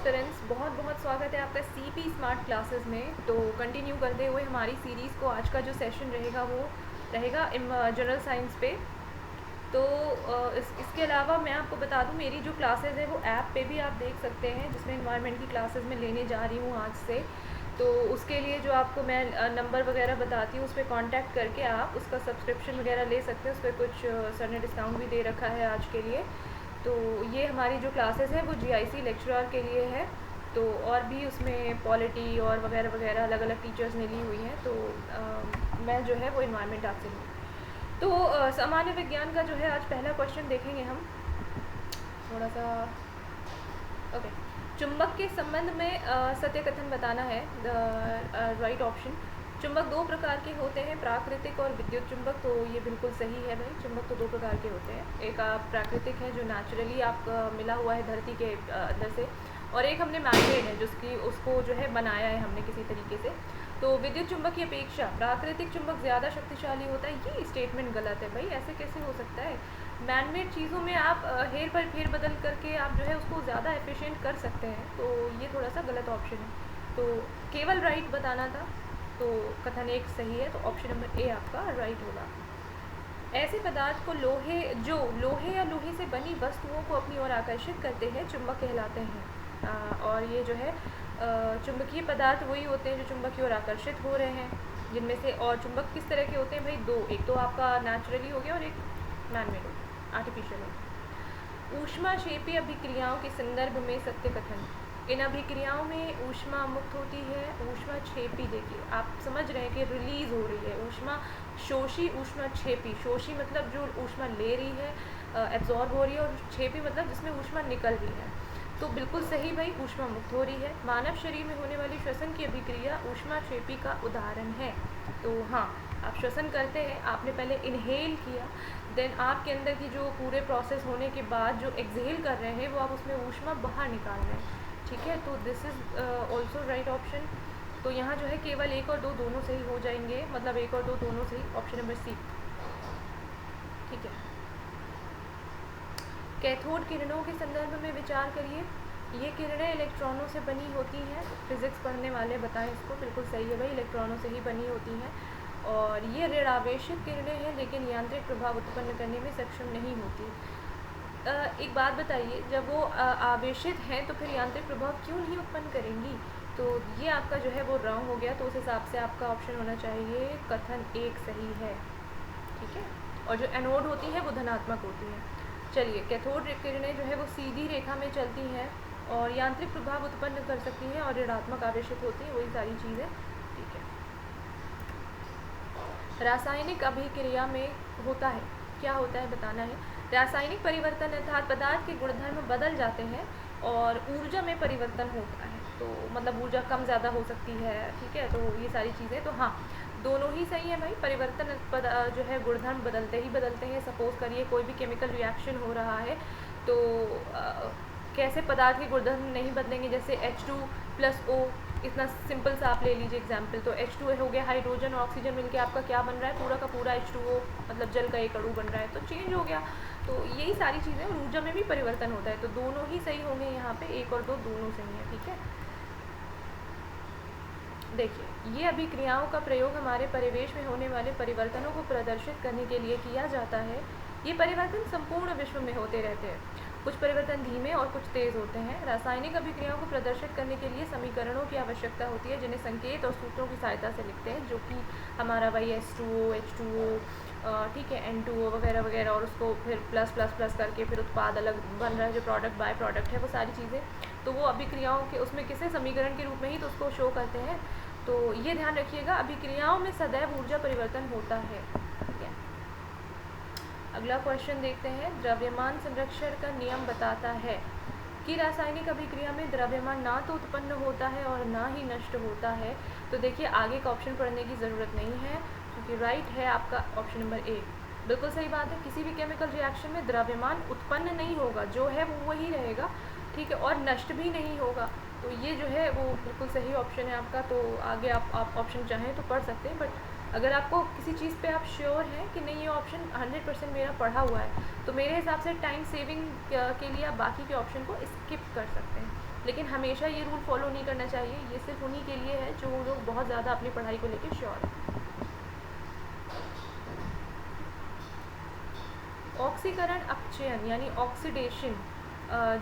Aspirants, बहुत बहुत स्वागत है आपका सीपी स्मार्ट क्लासेस में। तो कंटिन्यू करते हुए हमारी सीरीज़ को आज का जो सेशन रहेगा वो रहेगा जनरल साइंस पे। तो इसके अलावा मैं आपको बता दूं, मेरी जो क्लासेस है वो ऐप पे भी आप देख सकते हैं, जिसमें इन्वायरमेंट की क्लासेस मैं लेने जा रही हूँ आज से। तो उसके लिए जो आपको मैं नंबर वगैरह बताती हूँ, उस पर कॉन्टैक्ट करके आप उसका सब्सक्रिप्शन वगैरह ले सकते हैं। उस पर कुछ सर ने डिस्काउंट भी दे रखा है आज के लिए। तो ये हमारी जो क्लासेस है वो जीआईसी लेक्चरर के लिए है। तो और भी उसमें पॉलिटी और वगैरह वगैरह अलग अलग टीचर्स ने ली हुई हैं। तो मैं जो है वो इन्वायरमेंट आपसे लूँ। तो सामान्य विज्ञान का जो है आज पहला क्वेश्चन देखेंगे हम थोड़ा सा। ओके, चुंबक के संबंध में सत्य कथन बताना है। Right option. चुंबक दो प्रकार के होते हैं, प्राकृतिक और विद्युत चुंबक। तो ये बिल्कुल सही है भाई, चुंबक तो दो प्रकार के होते हैं। एक प्राकृतिक है जो नेचुरली आप मिला हुआ है धरती के अंदर से, और एक हमने मैनमेड है जिसकी उसको जो है बनाया है हमने किसी तरीके से। तो विद्युत चुंबक की अपेक्षा प्राकृतिक चुंबक ज़्यादा शक्तिशाली होता है। ये स्टेटमेंट गलत है भाई, ऐसे कैसे हो सकता है। मैनमेड चीज़ों में आप फेर बदल करके आप जो है उसको ज़्यादा एफिशिएंट कर सकते हैं। तो ये थोड़ा सा गलत ऑप्शन है। तो केवल राइट बताना था, तो कथन एक सही है। तो ऑप्शन नंबर ए आपका राइट होगा। ऐसे पदार्थ को जो लोहे या लोहे से बनी वस्तुओं को अपनी ओर आकर्षित करते हैं चुंबक कहलाते हैं। और ये जो है चुंबकीय पदार्थ वही होते हैं जो चुंबक की ओर आकर्षित हो रहे हैं, जिनमें से। और चुंबक किस तरह के होते हैं भाई? दो, एक तो आपका नेचुरली हो गया और एक मैनमेड हो गया, आर्टिफिशियल हो गया। ऊष्माक्षेपी अभिक्रियाओं के संदर्भ में सत्य कथन। इन अभिक्रियाओं में ऊष्मा मुक्त होती है। ऊष्माक्षेपी, देखिए आप समझ रहे हैं कि रिलीज हो रही है ऊष्मा। शोषी, ऊष्माक्षेपी। शोषी मतलब जो ऊष्मा ले रही है, एब्जॉर्ब हो रही है, और क्षेपी मतलब जिसमें ऊष्मा निकल रही है। तो बिल्कुल सही भाई, ऊष्मा मुक्त हो रही है। मानव शरीर में होने वाली श्वसन की अभिक्रिया ऊष्माक्षेपी का उदाहरण है। तो हाँ, आप श्वसन करते हैं, आपने पहले इनहेल किया, देन आपके अंदर की जो पूरे प्रोसेस होने के बाद जो एक्सहेल कर रहे हैं वो आप उसमें ऊष्मा बाहर निकाल रहे हैं। ठीक है, तो this is also right option. तो यहाँ जो है केवल एक और दो दोनों सही हो जाएंगे, मतलब एक और दो दोनों सही, ऑप्शन नंबर सी। ठीक है। कैथोड किरणों के संदर्भ में विचार करिए। ये किरणें इलेक्ट्रॉनों से बनी होती हैं। फिजिक्स पढ़ने वाले बताएं इसको। बिल्कुल सही है भाई, इलेक्ट्रॉनों से ही बनी होती हैं। और ये ऋण आवेशित किरणें हैं, लेकिन यांत्रिक प्रभाव उत्पन्न करने में सक्षम नहीं होती। एक बात बताइए, जब वो आवेशित हैं तो फिर यांत्रिक प्रभाव क्यों नहीं उत्पन्न करेंगी? तो ये आपका जो है वो रॉन्ग हो गया। तो उस हिसाब से आपका ऑप्शन होना चाहिए कथन एक सही है। ठीक है। और जो एनोड होती है वो धनात्मक होती है। चलिए, कैथोड किरणें जो है वो सीधी रेखा में चलती हैं और यांत्रिक प्रभाव उत्पन्न कर सकती हैं और ऋणात्मक आवेशित होती हैं, वही सारी चीज़ें। ठीक है। रासायनिक अभिक्रिया में होता है, क्या होता है बताना है। रासायनिक परिवर्तन अर्थात पदार्थ के गुणधर्म बदल जाते हैं और ऊर्जा में परिवर्तन होता है। तो मतलब ऊर्जा कम ज़्यादा हो सकती है। ठीक है, तो ये सारी चीज़ें, तो हाँ दोनों ही सही है भाई। परिवर्तन जो है गुणधर्म बदलते ही बदलते हैं। सपोज करिए कोई भी केमिकल रिएक्शन हो रहा है, तो कैसे पदार्थ के गुणधर्म नहीं बदलेंगे? जैसे H2+O, इतना सिंपल सा आप ले लीजिए एग्जाम्पल। तो H2 हो गया, हाइड्रोजन और ऑक्सीजन मिलके आपका क्या बन रहा है? पूरा का पूरा H2O, मतलब जल का एक अणु बन रहा है, तो चेंज हो गया। तो यही सारी चीज़ें, और ऊर्जा में भी परिवर्तन होता है। तो दोनों ही सही होंगे यहाँ पे, एक और दो दोनों सही हैं। ठीक है। देखिए, ये अभिक्रियाओं का प्रयोग हमारे परिवेश में होने वाले परिवर्तनों को प्रदर्शित करने के लिए किया जाता है। ये परिवर्तन संपूर्ण विश्व में होते रहते हैं। कुछ परिवर्तन धीमे और कुछ तेज़ होते हैं। रासायनिक अभिक्रियाओं को प्रदर्शित करने के लिए समीकरणों की आवश्यकता होती है, जिन्हें संकेत और सूत्रों की सहायता से लिखते हैं, जो कि हमारा वही H2O, H2O, ठीक है, N2O वगैरह वगैरह, और उसको फिर प्लस प्लस प्लस करके फिर उत्पाद अलग बन रहा है, जो प्रोडक्ट बाय प्रोडक्ट है, वो सारी चीज़ें। तो वो अभिक्रियाओं के उसमें किसी समीकरण के रूप में ही तो उसको शो करते हैं। तो ये ध्यान रखिएगा, अभिक्रियाओं में सदैव ऊर्जा परिवर्तन होता है। ठीक है। अगला क्वेश्चन देखते हैं। द्रव्यमान संरक्षण का नियम बताता है कि रासायनिक अभिक्रिया में द्रव्यमान ना तो उत्पन्न होता है और ना ही नष्ट होता है। तो देखिए, आगे का ऑप्शन पढ़ने की ज़रूरत नहीं है, क्योंकि राइट है आपका ऑप्शन नंबर ए। बिल्कुल सही बात है। किसी भी केमिकल रिएक्शन में द्रव्यमान उत्पन्न नहीं होगा, जो है वो वही रहेगा। ठीक है, और नष्ट भी नहीं होगा। तो ये जो है वो बिल्कुल सही ऑप्शन है आपका। तो आगे आप ऑप्शन चाहें तो पढ़ सकते हैं, बट अगर आपको किसी चीज़ पे आप श्योर हैं कि नहीं ये ऑप्शन 100% मेरा पढ़ा हुआ है, तो मेरे हिसाब से टाइम सेविंग के लिए आप बाकी के ऑप्शन को स्किप कर सकते हैं। लेकिन हमेशा ये रूल फॉलो नहीं करना चाहिए। ये सिर्फ उन्हीं के लिए है जो लोग बहुत ज़्यादा अपनी पढ़ाई को लेकर श्योर है। ऑक्सीकरण अपचयन यानी ऑक्सीडेशन,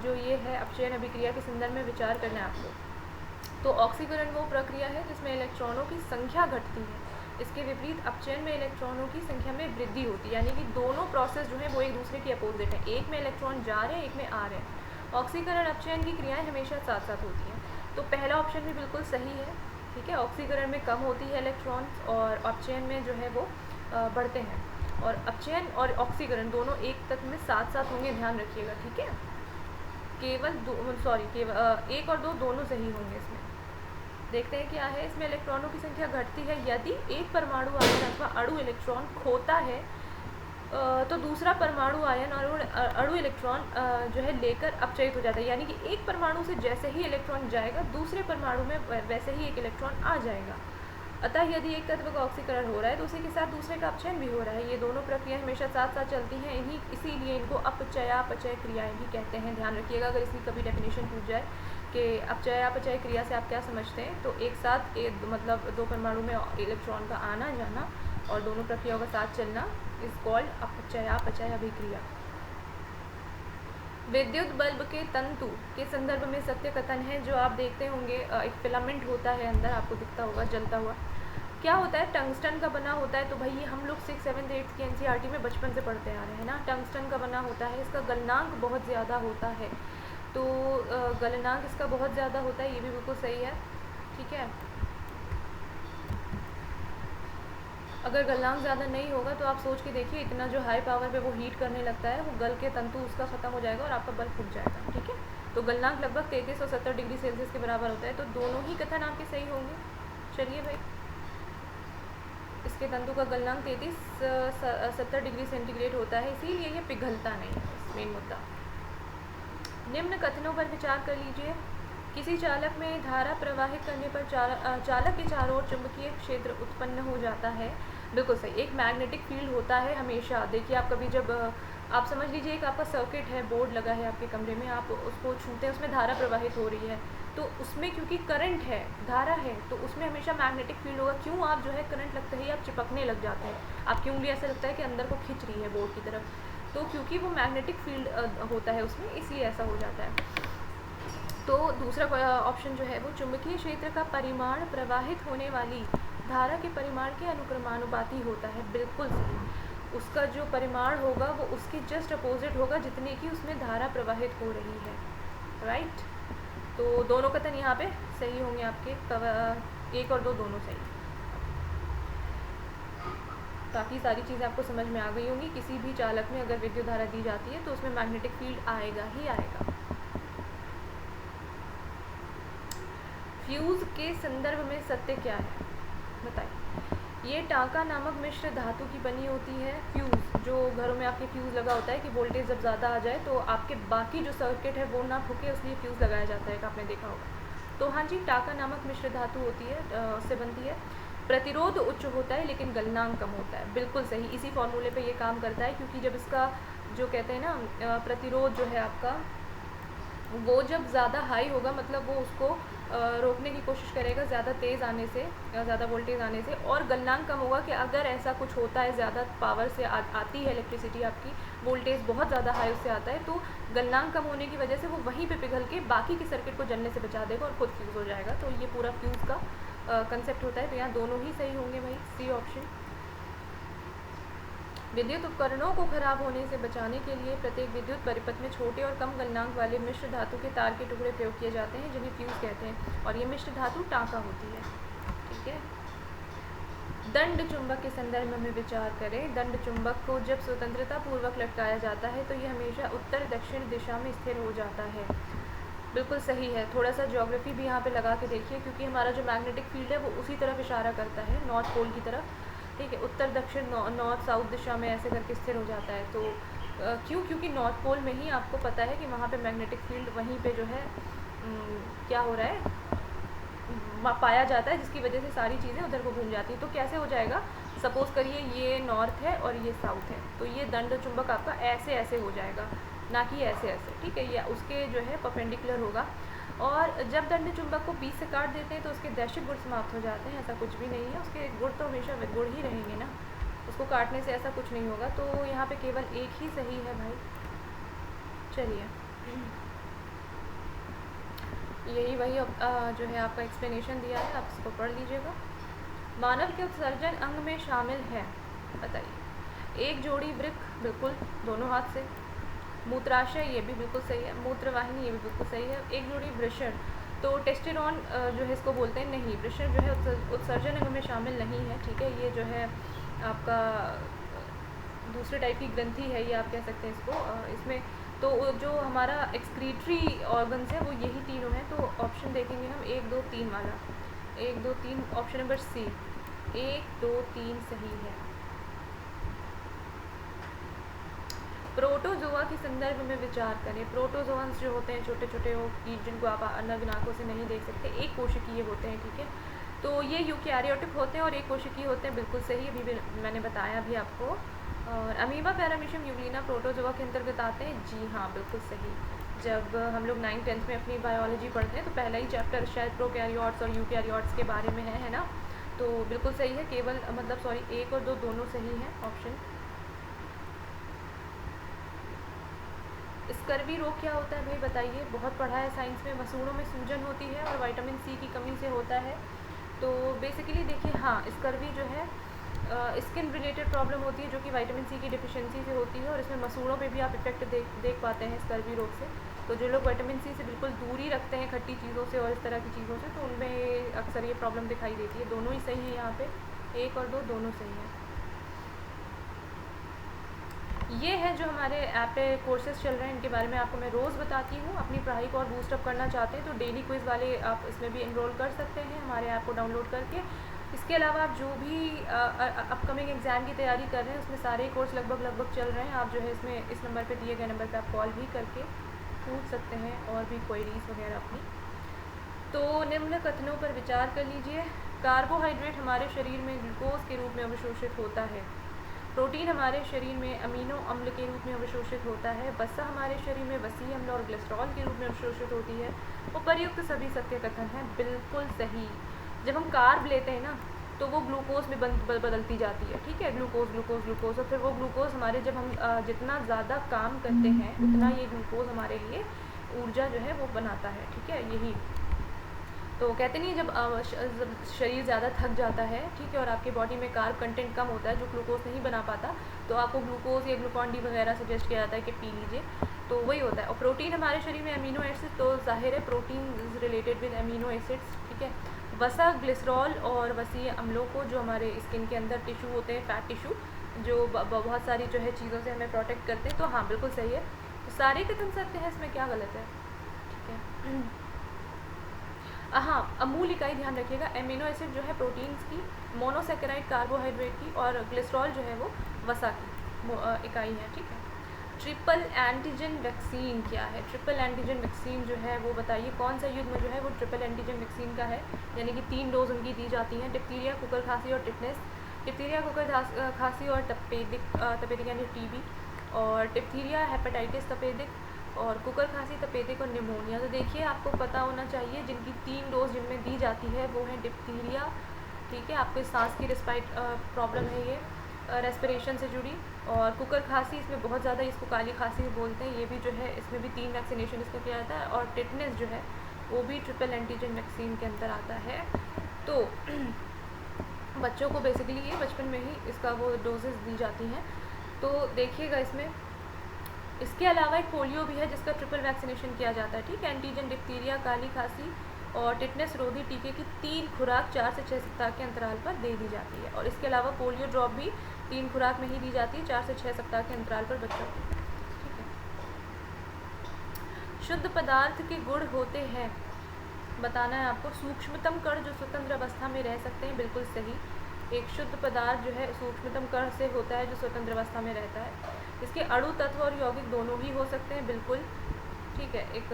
जो ये है अपचयन अभिक्रिया के संदर्भ में विचार करना है आपको। तो ऑक्सीकरण वो प्रक्रिया है जिसमें इलेक्ट्रॉनों की संख्या घटती है। इसके विपरीत अपचयन में इलेक्ट्रॉनों की संख्या में वृद्धि होती है, यानी कि दोनों प्रोसेस जो है वो एक दूसरे के अपोजिट है। एक में इलेक्ट्रॉन जा रहे हैं, एक में आ रहे हैं। ऑक्सीकरण अपचयन की क्रियाएं हमेशा साथ साथ होती हैं। तो पहला ऑप्शन भी बिल्कुल सही है, ठीक है। ऑक्सीकरण में कम होती है इलेक्ट्रॉन्स और अपचयन में जो है वो बढ़ते हैं। और अपचयन और ऑक्सीकरण दोनों एक तत्व में साथ साथ होंगे, ध्यान रखिएगा, ठीक है। केवल एक और दो दोनों सही होंगे इसमें। देखते हैं क्या है इसमें। इलेक्ट्रॉनों की संख्या घटती है यदि एक परमाणु आयन अथवा अणु इलेक्ट्रॉन खोता है, तो दूसरा परमाणु आयन और अणु इलेक्ट्रॉन जो है लेकर अपचयित हो जाता है। यानी कि एक परमाणु से जैसे ही इलेक्ट्रॉन जाएगा दूसरे परमाणु में वैसे ही एक इलेक्ट्रॉन आ जाएगा। अतः यदि एक तत्व का ऑक्सीकरण हो रहा है तो उसी के साथ दूसरे का अपचयन भी हो रहा है। ये दोनों प्रक्रियाएं हमेशा साथ साथ चलती हैं, इसीलिए इनको अपचयापचय क्रियाएं भी कहते हैं। ध्यान रखिएगा, अगर इसकी कभी डेफिनेशन पूछ जाए कि अपचयापचय क्रिया से आप क्या समझते हैं, तो एक साथ मतलब दो परमाणु में इलेक्ट्रॉन का आना जाना और दोनों प्रक्रियाओं का साथ चलना इज कॉल्ड अपचयापचय अभिक्रिया। विद्युत बल्ब के तंतु के संदर्भ में सत्य कथन है, जो आप देखते होंगे एक फिलामेंट होता है अंदर, आपको दिखता होगा जलता हुआ। क्या होता है, टंगस्टन का बना होता है। तो भाई ये हम लोग 6th 7th 8th की एनसीईआरटी में बचपन से पढ़ते आ रहे हैं ना। टंगस्टन का बना होता है, इसका गलनांक बहुत ज़्यादा होता है। तो गलनांक इसका बहुत ज़्यादा होता है, ये भी बिल्कुल सही है, ठीक है। अगर गलनांक ज़्यादा नहीं होगा तो आप सोच के देखिए, इतना जो हाई पावर पे वो हीट करने लगता है, वो गल के तंतु उसका ख़त्म हो जाएगा और आपका बल्ब फूट जाएगा, ठीक है। तो गलनांक लगभग 33 और 70 डिग्री सेल्सियस के बराबर होता है। तो दोनों ही कथन आपके सही होंगे। चलिए भाई, इसके तंतु का गलनांक 33-70 डिग्री सेंटीग्रेड होता है, इसीलिए ये पिघलता नहीं है, मेन मुद्दा। निम्न कथनों पर विचार कर लीजिए। किसी चालक में धारा प्रवाहित करने पर चालक के चारों ओर चुंबकीय क्षेत्र उत्पन्न हो जाता है। बिल्कुल सही, एक मैग्नेटिक फील्ड होता है हमेशा। देखिए, आप कभी जब आप समझ लीजिए एक आपका सर्किट है, बोर्ड लगा है आपके कमरे में, आप उसको छूते हैं, उसमें धारा प्रवाहित हो रही है, तो उसमें क्योंकि करंट है, धारा है, तो उसमें हमेशा मैग्नेटिक फील्ड होगा। क्यों, आप जो है करंट लगते ही आप चिपकने लग जाते हैं, आपकी उंगली ऐसा लगता है कि अंदर को खींच रही है बोर्ड की तरफ, तो क्योंकि वो मैग्नेटिक फील्ड होता है उसमें, इसलिए ऐसा हो जाता है। तो दूसरा ऑप्शन जो है वो चुंबकीय क्षेत्र का परिमाण प्रवाहित होने वाली धारा के परिमाण के अनुक्रमानुपाती होता है। बिल्कुल सही, उसका जो परिमाण होगा वो उसके जस्ट अपोजिट होगा जितने की उसमें धारा प्रवाहित हो रही है, राइट। तो दोनों कथन यहाँ पे सही होंगे आपके, एक और दो दोनों सही। काफ़ी सारी चीज़ें आपको समझ में आ गई होंगी। किसी भी चालक में अगर विद्युत धारा दी जाती है तो उसमें मैग्नेटिक फील्ड आएगा ही आएगा। फ्यूज़ के संदर्भ में सत्य क्या है, बताइए। ये टांका नामक मिश्र धातु की बनी होती है। फ्यूज़, जो घरों में आपके फ्यूज़ लगा होता है कि वोल्टेज जब ज़्यादा आ जाए तो आपके बाकी जो सर्किट है वो ना फूके, इसलिए फ्यूज़ लगाया जाता है, आपने देखा होगा। तो हाँ जी, टांका नामक मिश्र धातु होती है, उससे बनती है। प्रतिरोध उच्च होता है लेकिन गलनांक कम होता है। बिल्कुल सही, इसी फॉर्मूले पे ये काम करता है, क्योंकि जब इसका जो कहते हैं ना प्रतिरोध जो है आपका, वो जब ज़्यादा हाई होगा, मतलब वो उसको रोकने की कोशिश करेगा ज़्यादा तेज़ आने से, ज़्यादा वोल्टेज आने से। और गलनांक कम होगा कि अगर ऐसा कुछ होता है, ज़्यादा पावर से आती है इलेक्ट्रिसिटी, आपकी वोल्टेज बहुत ज़्यादा हाई उससे आता है, तो गलनांक कम होने की वजह से वो वहीं पे पिघल के बाकी के सर्किट को जलने से बचा देगा और खुद फ्यूज़ हो जाएगा। तो ये पूरा फ्यूज़ का कंसेप्ट होता है। तो यहाँ दोनों ही सही होंगे भाई, सी ऑप्शन। विद्युत उपकरणों को खराब होने से बचाने के लिए प्रत्येक विद्युत परिपथ में छोटे और कम गलनांक वाले मिश्र धातु के तार के टुकड़े प्रयोग किए जाते हैं, जिन्हें फ्यूज़ कहते हैं, और ये मिश्र धातु टांका होती है, ठीक है। दंड चुंबक के संदर्भ में विचार करें। दंड चुंबक को जब स्वतंत्रता पूर्वक लटकाया जाता है तो ये हमेशा उत्तर दक्षिण दिशा में स्थिर हो जाता है। बिल्कुल सही है। थोड़ा सा ज्योग्राफी भी यहाँ पे लगा के देखिए, क्योंकि हमारा जो मैग्नेटिक फील्ड है वो उसी तरफ इशारा करता है, नॉर्थ पोल की तरफ, ठीक है। उत्तर दक्षिण नॉर्थ साउथ दिशा में ऐसे करके स्थिर हो जाता है। तो क्यों, क्योंकि नॉर्थ पोल में ही आपको पता है कि वहाँ पे मैग्नेटिक फील्ड वहीं पे जो है क्या हो रहा है, पाया जाता है, जिसकी वजह से सारी चीज़ें उधर को घूम जाती हैं। तो कैसे हो जाएगा, सपोज़ करिए ये नॉर्थ है और ये साउथ है, तो ये दंड चुंबक आपका ऐसे ऐसे हो जाएगा, ना कि ऐसे ऐसे, ठीक है। ये उसके जो है परपेंडिकुलर होगा। और जब दंड चुंबक को बीच से काट देते हैं तो उसके दैशिक गुण समाप्त हो जाते हैं। ऐसा कुछ भी नहीं है, उसके गुण तो हमेशा गुण ही रहेंगे ना, उसको काटने से ऐसा कुछ नहीं होगा। तो यहाँ पे केवल एक ही सही है भाई। चलिए, यही वही जो है आपका एक्सप्लेनेशन दिया है, आप इसको पढ़ लीजिएगा। मानव के उत्सर्जन अंग में शामिल है, बताइए। एक जोड़ी वृक्क, बिल्कुल, दोनों हाथ से। मूत्राशय, ये भी बिल्कुल सही है। मूत्रवाहिनी, ये भी बिल्कुल सही है। एक जोड़ी वृषण, तो टेस्टेरोन जो है इसको बोलते हैं, नहीं, वृषण जो है उत्सर्जन अंग में शामिल नहीं है, ठीक है। ये जो है आपका दूसरे टाइप की ग्रंथि है, ये आप कह सकते हैं इसको। इसमें तो जो हमारा एक्सक्रीटरी ऑर्गन्स है वो यही तीनों हैं। तो ऑप्शन देखेंगे हम 1 2 3 वाला, 1 2 3, ऑप्शन नंबर सी, 1 2 3 सही है। प्रोटोजोआ के संदर्भ में विचार करें। प्रोटोजोअन्स जो होते हैं छोटे छोटे वो कीट, जिनको आप अलग नाकों से नहीं देख सकते, एक कोशिकीय होते हैं, ठीक है। तो ये यूकैरियोटिक होते हैं और एक कोशिकीय होते हैं, बिल्कुल सही, अभी भी मैंने बताया भी आपको। और अमीबा, पैरामीशियम, यूग्लिना प्रोटोजोआ के अंतर्गत आते हैं, जी हाँ, बिल्कुल सही। जब हम लोग 9th 10th में अपनी बायोलॉजी पढ़ते हैं तो पहला ही चैप्टर शायद प्रोकैरियोट्स और यूकैरियोट्स के बारे में है ना। तो बिल्कुल सही है, केवल मतलब सॉरी 1 और 2 दोनों सही हैं ऑप्शन। स्कर्वी रोग क्या होता है भाई, बताइए। बहुत पढ़ा है साइंस में। मसूड़ों में सूजन होती है और विटामिन सी की कमी से होता है। तो बेसिकली देखिए, हाँ, स्कर्वी जो है स्किन रिलेटेड प्रॉब्लम होती है जो कि विटामिन सी की डिफिशिएंसी से होती है, और इसमें मसूड़ों पे भी आप इफेक्ट देख पाते हैं स्कर्वी रोग से। तो जो लोग विटामिन सी से बिल्कुल दूरी रखते हैं, खट्टी चीज़ों से और इस तरह की चीज़ों से, तो उनमें अक्सर ये प्रॉब्लम दिखाई देती है। दोनों ही सही है यहाँ पे, 1 और 2 दोनों सही है। ये है जो हमारे ऐप पे कोर्सेज चल रहे हैं, इनके बारे में आपको मैं रोज़ बताती हूँ। अपनी पढ़ाई को और बूस्टअप करना चाहते हैं तो डेली क्विज़ वाले आप इसमें भी इनरोल कर सकते हैं हमारे ऐप को डाउनलोड करके। इसके अलावा आप जो भी अपकमिंग एग्ज़ाम की तैयारी कर रहे हैं उसमें सारे कोर्स लगभग चल रहे हैं। आप जो है इसमें इस नंबर पे दिए गए नंबर पे आप कॉल भी करके पूछ सकते हैं और भी क्वेरीज वगैरह अपनी। तो निम्न कथनों पर विचार कर लीजिए। कार्बोहाइड्रेट हमारे शरीर में ग्लूकोज के रूप में अवशोषित होता है। प्रोटीन हमारे शरीर में अमीनो अम्ल के रूप में अवशोषित होता है। वसा हमारे शरीर में वसीय अम्ल और ग्लिसरॉल के रूप में अवशोषित होती है। उपर्युक्त सभी सत्य कथन हैं बिल्कुल सही। जब हम कार्ब लेते हैं ना तो वो ग्लूकोज में बदलती जाती है, ठीक है, ग्लूकोज ग्लूकोज ग्लूकोज, और फिर वो ग्लूकोज हमारे जब हम जितना ज़्यादा काम करते हैं उतना ये ग्लूकोज हमारे लिए ऊर्जा जो है वो बनाता है, ठीक है। यही तो कहते नहीं, जब शरीर ज़्यादा थक जाता है, ठीक है, और आपके बॉडी में कार्ब कंटेंट कम होता है जो ग्लूकोज नहीं बना पाता, तो आपको ग्लूकोज या ग्लूकॉन डी वगैरह सजेस्ट किया जाता है कि पी लीजिए। तो वही होता है। और प्रोटीन हमारे शरीर में अमीनो एसिड, तो जाहिर है protein is related with amino acids, ठीक है। वसा, ग्लिसरॉल और वसीय अम्लों को जो हमारे स्किन के अंदर टिश्यू होते हैं, फैट टिश्यू, जो बहुत सारी जो है चीज़ों से हमें प्रोटेक्ट करते हैं। तो हाँ, बिल्कुल सही है। तो सारे कथन सत्य है, इसमें क्या गलत है, ठीक है। हाँ, अमूल इकाई ध्यान रखिएगा। एमिनो एसिड जो है प्रोटीन्स की, मोनोसेकेराइड कार्बोहाइड्रेट की, और ग्लिसरॉल जो है वो वसा की इकाई है, ठीक है। ट्रिपल एंटीजन वैक्सीन क्या है? ट्रिपल एंटीजन वैक्सीन जो है वो बताइए, कौन सा युग्म जो है वो ट्रिपल एंटीजन वैक्सीन का है, यानी कि 3 डोज उनकी दी जाती हैं। डिप्थीरिया, कुकर खांसी और टिटनेस। डिप्थीरिया, कुकर खांसी और तपेदिक यानी टीबी, और डिप्थीरिया, हेपेटाइटिस, तपेदिक, और कुकर खांसी, तपेदिक और निमोनिया। तो देखिए, आपको पता होना चाहिए जिनकी 3 डोज जिनमें दी जाती है वो है डिप्थीरिया, ठीक है, आपको सांस की प्रॉब्लम है ये, रेस्पिरेशन से जुड़ी, और कुकर खांसी, इसमें बहुत ज़्यादा इसको काली खांसी बोलते हैं, ये भी जो है इसमें भी 3 वैक्सीनेशन इसका किया जाता है। और टिटनेस जो है वो भी ट्रिपल एंटीजन वैक्सीन के अंदर आता है। तो बच्चों को बेसिकली ये बचपन में ही इसका वो डोजेस दी जाती हैं। तो देखिएगा इसमें, इसके अलावा एक पोलियो भी है जिसका ट्रिपल वैक्सीनेशन किया जाता है, ठीक है। एंटीजन, डिप्थीरिया, काली खांसी और टिटनेस रोधी टीके की 3 खुराक 4 से 6 सप्ताह के अंतराल पर दे दी जाती है। और इसके अलावा पोलियो ड्रॉप भी 3 खुराक में ही दी जाती है 4 से 6 सप्ताह के अंतराल पर बच्चों को, ठीक है। शुद्ध पदार्थ के गुण होते हैं, बताना है आपको। सूक्ष्मतम कण जो स्वतंत्र अवस्था में रह सकते हैं, बिल्कुल सही। एक शुद्ध पदार्थ जो है सूक्ष्मतम कण से होता है जो स्वतंत्र अवस्था में रहता है। इसके अणु, तत्व और यौगिक दोनों ही हो सकते हैं, बिल्कुल, ठीक है। एक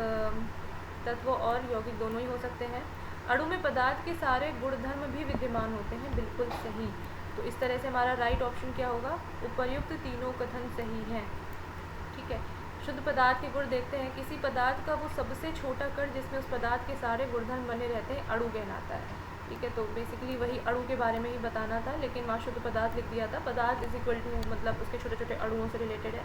तत्व और यौगिक दोनों ही हो सकते हैं। अणु में पदार्थ के सारे गुणधर्म भी विद्यमान होते हैं, बिल्कुल सही। तो इस तरह से हमारा राइट ऑप्शन क्या होगा? उपर्युक्त तीनों कथन सही हैं, ठीक है। शुद्ध पदार्थ के गुण देखते हैं। किसी पदार्थ का वो सबसे छोटा कण जिसमें उस पदार्थ के सारे गुणधर्म बने रहते हैं अणु कहलाता है। ठीक है, तो बेसिकली वही अणु के बारे में ही बताना था, लेकिन वहाँ शुद्ध पदार्थ लिख दिया था। पदार्थ इज इक्वल टू मतलब उसके छोटे छोटे अणुओं से रिलेटेड है।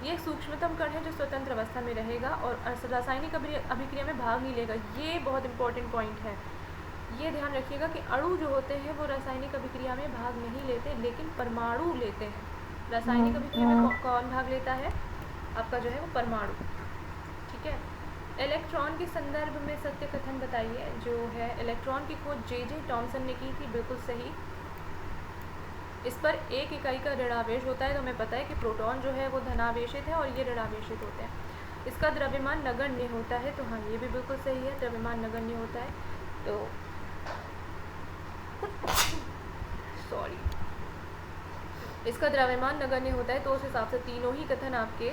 ये एक सूक्ष्मतम कण है जो स्वतंत्र अवस्था में रहेगा और रासायनिक अभिक्रिया में भाग नहीं लेगा। ये बहुत इंपॉर्टेंट पॉइंट है, ये ध्यान रखिएगा कि अणु जो होते हैं वो रासायनिक अभिक्रिया में भाग नहीं लेते, लेकिन परमाणु लेते हैं। रासायनिक अभिक्रिया में कौन भाग लेता है? आपका जो है वो परमाणु। ठीक है, इलेक्ट्रॉन के संदर्भ में सत्य कथन बताइए। जो है इलेक्ट्रॉन की खोज जे टॉमसन ने की थी, बिल्कुल सही। इस पर एक इकाई का ऋणावेश होता है, तो हमें पता है कि प्रोटॉन जो है वो धनावेशित है और ये ऋणावेशित होते हैं। इसका द्रव्यमान नगण्य होता है, तो हाँ ये भी बिल्कुल सही है, द्रव्यमान नगण्य होता है। तो सॉरी, इसका द्रव्यमान नगण्य होता है, तो उस हिसाब से तीनों ही कथन आपके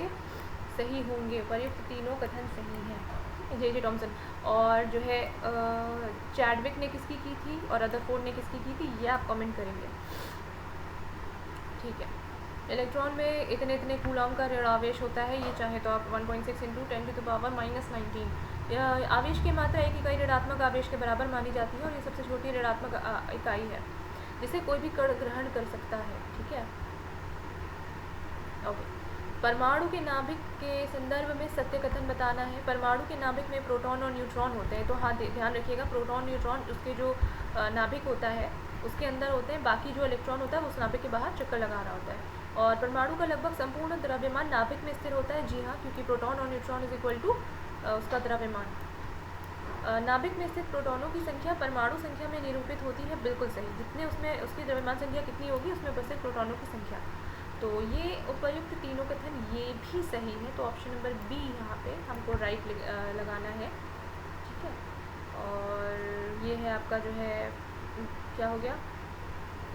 सही होंगे। उपयुक्त तीनों कथन सही हैं। जे टॉमसन और जो है चैडविक ने किसकी की थी और रदरफोर्ड ने किसकी की थी, ये आप कमेंट करेंगे। ठीक है, इलेक्ट्रॉन में इतने इतने कूलॉम का ऋणावेश होता है। ये चाहे तो आप 1.6 × 10⁻⁻19 आवेश की मात्रा एक इकाई ऋणात्मक आवेश के बराबर मानी जाती है और ये सबसे छोटी ऋणात्मक इकाई है जिसे कोई भी कण ग्रहण कर सकता है। ठीक है, ओके। परमाणु के नाभिक के संदर्भ में सत्य कथन बताना है। परमाणु के नाभिक में प्रोटॉन और न्यूट्रॉन होते हैं, तो हाँ ध्यान रखिएगा, प्रोटॉन न्यूट्रॉन उसके जो नाभिक होता है उसके अंदर होते हैं, बाकी जो इलेक्ट्रॉन होता है उस नाभिक के बाहर चक्कर लगा रहा होता है। और परमाणु का लगभग संपूर्ण द्रव्यमान नाभिक में स्थिर होता है। जी हाँ, क्योंकि प्रोटॉन और न्यूट्रॉन इज इक्वल टू उसका द्रव्यमान। नाभिक में स्थित प्रोटॉनों की संख्या परमाणु संख्या में निरूपित होती है, बिल्कुल सही। जितने उसमें उसकी द्रव्यमान संख्या कितनी होगी उसमें उपस्थित प्रोटॉनों की संख्या। तो ये उपयुक्त तीनों कथन ये भी सही है, तो ऑप्शन नंबर बी यहाँ पे हमको राइट लगाना है। ठीक है, और ये है आपका जो है क्या हो गया,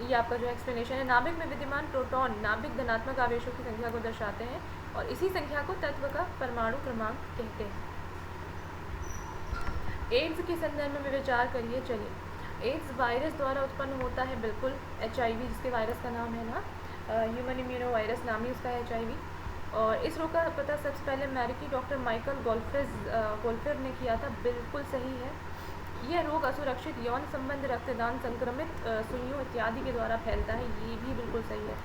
ये आपका जो एक्सप्लेनेशन है। नाभिक में विद्यमान प्रोटॉन नाभिक धनात्मक आवेशों की संख्या को दर्शाते हैं और इसी संख्या को तत्व का परमाणु क्रमांक कहते हैं। एड्स के संदर्भ में विचार करिए। चलिए, एड्स वायरस द्वारा उत्पन्न होता है, बिल्कुल। HIV जिसके वायरस का नाम है ना, ह्यूमन इम्यूनो वायरस नाम ही उसका है HIV। और इस रोग का पता सबसे पहले अमेरिकी डॉक्टर माइकल गोल्फर ने किया था, बिल्कुल सही है। यह रोग असुरक्षित यौन संबंध, रक्तदान, संक्रमित सुइयों इत्यादि के द्वारा फैलता है, ये भी बिल्कुल सही है।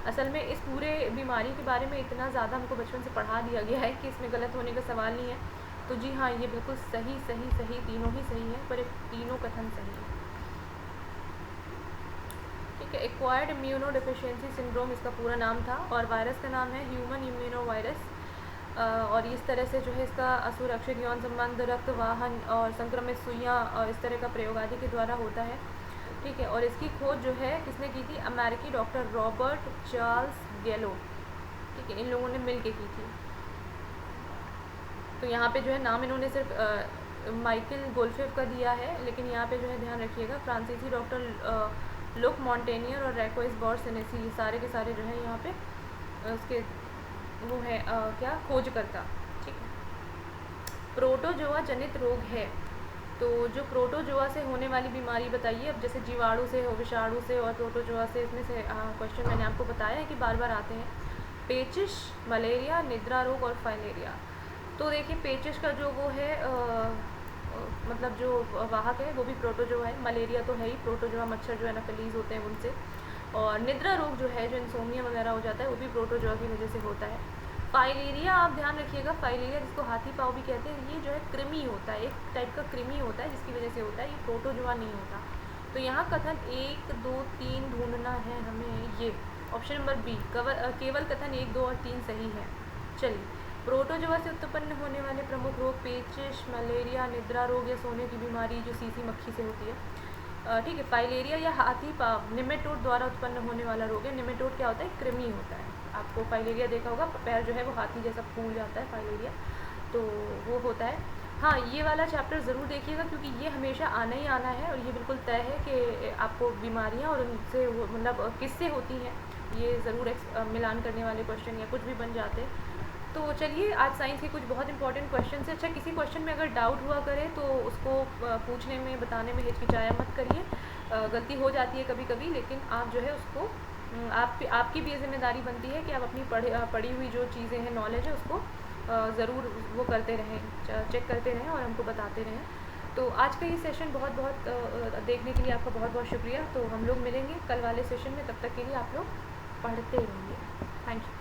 असल में इस पूरे बीमारी के बारे में इतना ज़्यादा हमको बचपन से पढ़ा दिया गया है कि इसमें गलत होने का सवाल नहीं है। तो जी हाँ, ये बिल्कुल सही सही सही, तीनों ही सही है, पर तीनों कथन सही है। ठीक है, एक्वायर्ड इम्यूनो डिफिशियंसी सिंड्रोम इसका पूरा नाम था और वायरस का नाम है ह्यूमन इम्यूनो वायरस। और इस तरह से जो है इसका असुरक्षित यौन संबंध, रक्त वाहन और संक्रमित सुइयाँ और इस तरह का प्रयोग आदि के द्वारा होता है। ठीक है, और इसकी खोज जो है किसने की थी? अमेरिकी डॉक्टर रॉबर्ट चार्ल्स गैलो। ठीक है, इन लोगों ने मिल के की थी। तो यहाँ पे जो है नाम इन्होंने सिर्फ माइकल गोल्फेव का दिया है, लेकिन यहाँ पे जो है ध्यान रखिएगा फ्रांसीसी डॉक्टर लुक मॉन्टेनियर और रैकोइस बॉर्सेनेसी, ये सारे के सारे जो है यहाँ पे उसके वो है क्या खोजकर्ता। ठीक है, प्रोटोजोआ जनित रोग है, तो जो प्रोटोजोआ से होने वाली बीमारी बताइए। अब जैसे जीवाणु से हो, विषाणु से और प्रोटोजोआ से, इसमें से क्वेश्चन मैंने आपको बताया है कि बार बार आते हैं। पेचिश, मलेरिया, निद्रा रोग और फाइलेरिया। तो देखिए, पेचिश का जो वो है मतलब जो वाहक है वो भी प्रोटोजोआ है। मलेरिया तो है ही, प्रोटोजोआ मच्छर जो एनाफिलीज होते हैं उनसे। और निद्रा रोग जो है, जो इंसोम्निया वगैरह हो जाता है, वो भी प्रोटोजोआ की वजह से होता है। फाइलेरिया, आप ध्यान रखिएगा, फाइलेरिया जिसको हाथी पाँव भी कहते हैं, ये जो है कृमि होता है, एक टाइप का कृमि होता है जिसकी वजह से होता है, ये प्रोटोजोआ नहीं होता। तो यहाँ कथन 1, 2, 3 ढूंढना है हमें। ये ऑप्शन नंबर बी, केवल कथन 1, 2 और 3 सही है। चलिए, प्रोटोजोआ से उत्पन्न होने वाले प्रमुख रोग पेचिश, मलेरिया, निद्रा रोग या सोने की बीमारी जो सीसी मक्खी से होती है। ठीक है, फाइलेरिया या हाथी पाँव निमेटोड द्वारा उत्पन्न होने वाला रोग है। निमेटोड क्या होता है? कृमि होता है। आपको फाइलेरिया देखा होगा, पैर जो है वो हाथी जैसा फूल जाता है, फाइलेरिया, तो वो होता है। हाँ, ये वाला चैप्टर ज़रूर देखिएगा क्योंकि ये हमेशा आना ही आना है और ये बिल्कुल तय है कि आपको बीमारियाँ और उनसे मतलब किससे होती हैं, ये ज़रूर मिलान करने वाले क्वेश्चन या कुछ भी बन जाते हैं। तो चलिए, आज साइंस के कुछ बहुत इंपॉर्टेंट क्वेश्चन से। अच्छा, किसी क्वेश्चन में अगर डाउट हुआ करे तो उसको पूछने में, बताने में हिचकिचाया मत करिए। गलती हो जाती है कभी कभी, लेकिन आप जो है उसको आपकी भी ये जिम्मेदारी बनती है कि आप अपनी पढ़ी हुई जो चीज़ें हैं, नॉलेज है, उसको ज़रूर वो करते रहें, चेक करते रहें और हमको बताते रहें। तो आज का ये सेशन बहुत बहुत देखने के लिए आपका बहुत बहुत शुक्रिया। तो हम लोग मिलेंगे कल वाले सेशन में, तब तक के लिए आप लोग पढ़ते रहिए। Thank you.